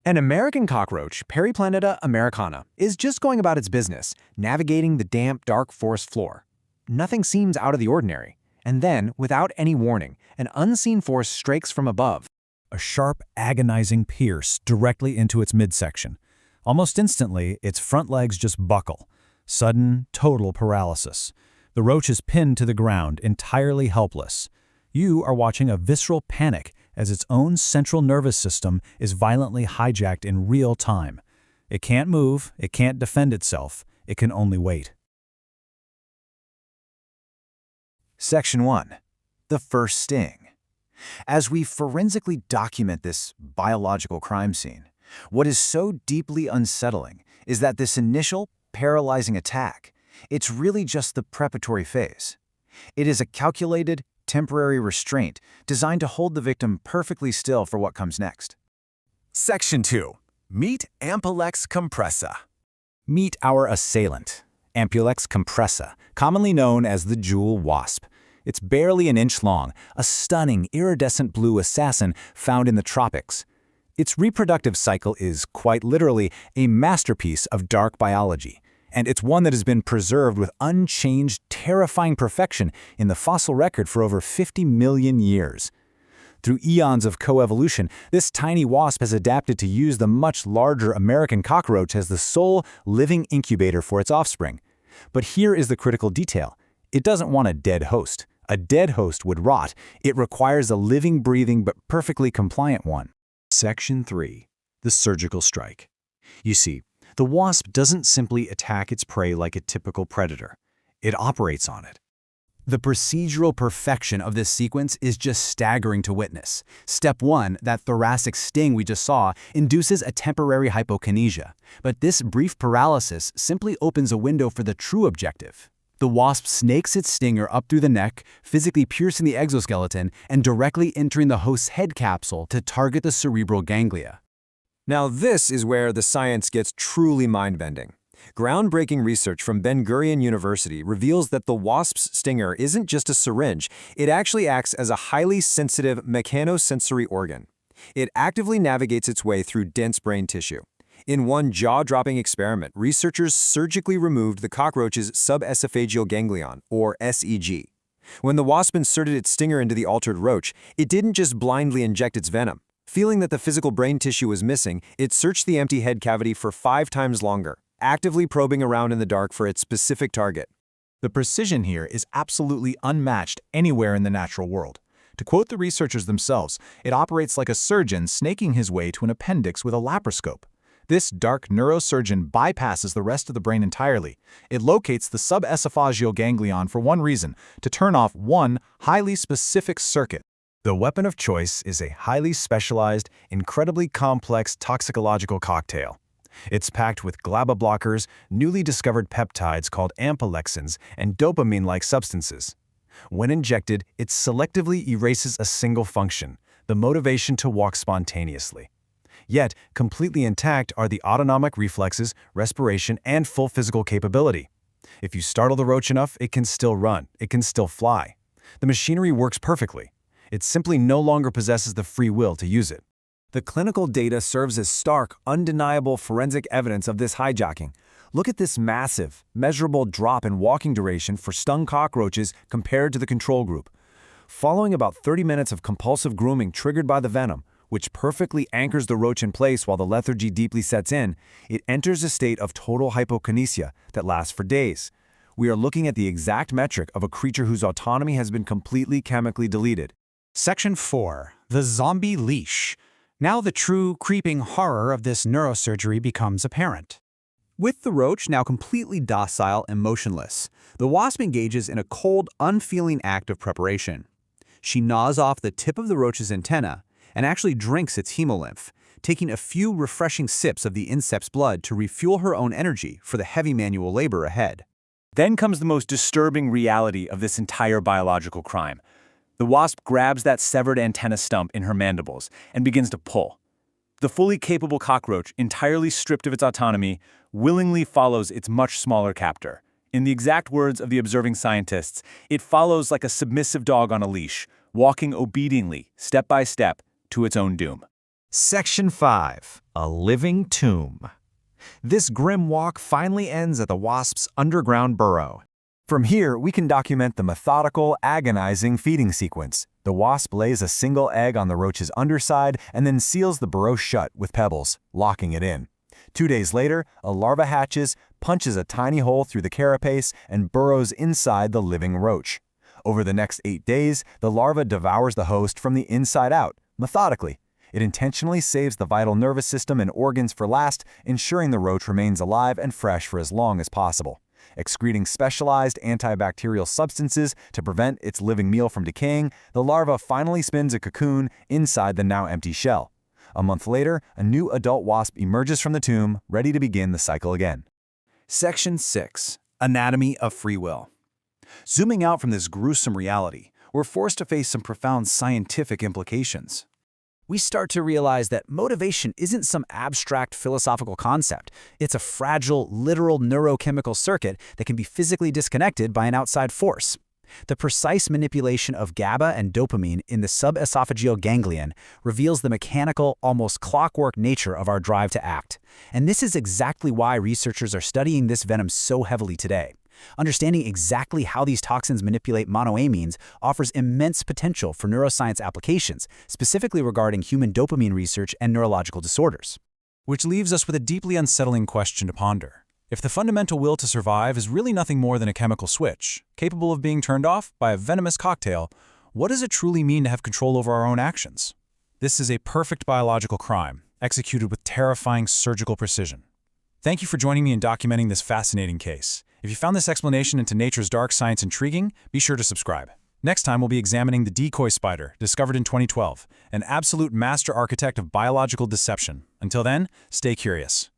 An American cockroach, Periplaneta americana, is just going about its business, navigating the damp, dark forest floor. Nothing seems out of the ordinary. And then, without any warning, an unseen force strikes from above. A sharp, agonizing pierce directly into its midsection. Almost instantly, its front legs just buckle. Sudden, total paralysis. The roach is pinned to the ground, entirely helpless. You are watching a visceral panic as its own central nervous system is violently hijacked in real time. It can't move, it can't defend itself, it can only wait. Section 1. The first sting. As we forensically document this biological crime scene, what is so deeply unsettling is that this initial, paralyzing attack, it's really just the preparatory phase. It is a calculated, temporary restraint designed to hold the victim perfectly still for what comes next. Section 2. Meet Ampulex compressa. Meet our assailant, Ampulex compressa, commonly known as the Jewel Wasp. It's barely an inch long, a stunning, iridescent blue assassin found in the tropics. Its reproductive cycle is, quite literally, a masterpiece of dark biology, and it's one that has been preserved with unchanged, terrifying perfection in the fossil record for over 50 million years. Through eons of coevolution, this tiny wasp has adapted to use the much larger American cockroach as the sole living incubator for its offspring. But here is the critical detail. It doesn't want a dead host. A dead host would rot. It requires a living, breathing, but perfectly compliant one. Section 3. The surgical strike. You see, the wasp doesn't simply attack its prey like a typical predator. It operates on it. The procedural perfection of this sequence is just staggering to witness. Step 1, that thoracic sting we just saw, induces a temporary hypokinesia. But this brief paralysis simply opens a window for the true objective. The wasp snakes its stinger up through the neck, physically piercing the exoskeleton and directly entering the host's head capsule to target the cerebral ganglia. Now this is where the science gets truly mind-bending. Groundbreaking research from Ben Gurion University reveals that the wasp's stinger isn't just a syringe, it actually acts as a highly sensitive mechanosensory organ. It actively navigates its way through dense brain tissue. In one jaw-dropping experiment, researchers surgically removed the cockroach's subesophageal ganglion, or SEG. When the wasp inserted its stinger into the altered roach, it didn't just blindly inject its venom. Feeling that the physical brain tissue was missing, it searched the empty head cavity for 5 times longer, actively probing around in the dark for its specific target. The precision here is absolutely unmatched anywhere in the natural world. To quote the researchers themselves, it operates like a surgeon snaking his way to an appendix with a laparoscope. This dark neurosurgeon bypasses the rest of the brain entirely. It locates the subesophageal ganglion for one reason, to turn off one highly specific circuit. The weapon of choice is a highly specialized, incredibly complex toxicological cocktail. It's packed with GABA blockers, newly discovered peptides called ampulexins, and dopamine-like substances. When injected, it selectively erases a single function, the motivation to walk spontaneously. Yet, completely intact are the autonomic reflexes, respiration, and full physical capability. If you startle the roach enough, it can still run, it can still fly. The machinery works perfectly. It simply no longer possesses the free will to use it. The clinical data serves as stark, undeniable forensic evidence of this hijacking. Look at this massive, measurable drop in walking duration for stung cockroaches compared to the control group. Following about 30 minutes of compulsive grooming triggered by the venom, which perfectly anchors the roach in place while the lethargy deeply sets in, it enters a state of total hypokinesia that lasts for days. We are looking at the exact metric of a creature whose autonomy has been completely chemically deleted. Section 4. The zombie leash. Now the true, creeping horror of this neurosurgery becomes apparent. With the roach now completely docile and motionless, the wasp engages in a cold, unfeeling act of preparation. She gnaws off the tip of the roach's antenna and actually drinks its hemolymph, taking a few refreshing sips of the insect's blood to refuel her own energy for the heavy manual labor ahead. Then comes the most disturbing reality of this entire biological crime. The wasp grabs that severed antenna stump in her mandibles and begins to pull. The fully capable cockroach, entirely stripped of its autonomy, willingly follows its much smaller captor. In the exact words of the observing scientists, it follows like a submissive dog on a leash, walking obediently, step by step, to its own doom. Section 5. A living tomb. This grim walk finally ends at the wasp's underground burrow. From here, we can document the methodical, agonizing feeding sequence. The wasp lays a single egg on the roach's underside and then seals the burrow shut with pebbles, locking it in. 2 days later, a larva hatches, punches a tiny hole through the carapace, and burrows inside the living roach. Over the next 8 days, the larva devours the host from the inside out, methodically. It intentionally saves the vital nervous system and organs for last, ensuring the roach remains alive and fresh for as long as possible. Excreting specialized antibacterial substances to prevent its living meal from decaying, the larva finally spins a cocoon inside the now empty shell. A month later, a new adult wasp emerges from the tomb, ready to begin the cycle again. Section 6. Anatomy of free will. Zooming out from this gruesome reality, we're forced to face some profound scientific implications. We start to realize that motivation isn't some abstract philosophical concept. It's a fragile, literal neurochemical circuit that can be physically disconnected by an outside force. The precise manipulation of GABA and dopamine in the subesophageal ganglion reveals the mechanical, almost clockwork nature of our drive to act. And this is exactly why researchers are studying this venom so heavily today. Understanding exactly how these toxins manipulate monoamines offers immense potential for neuroscience applications, specifically regarding human dopamine research and neurological disorders. Which leaves us with a deeply unsettling question to ponder. If the fundamental will to survive is really nothing more than a chemical switch, capable of being turned off by a venomous cocktail, what does it truly mean to have control over our own actions? This is a perfect biological crime, executed with terrifying surgical precision. Thank you for joining me in documenting this fascinating case. If you found this explanation into nature's dark science intriguing, be sure to subscribe. Next time, we'll be examining the decoy spider, discovered in 2012, an absolute master architect of biological deception. Until then, stay curious.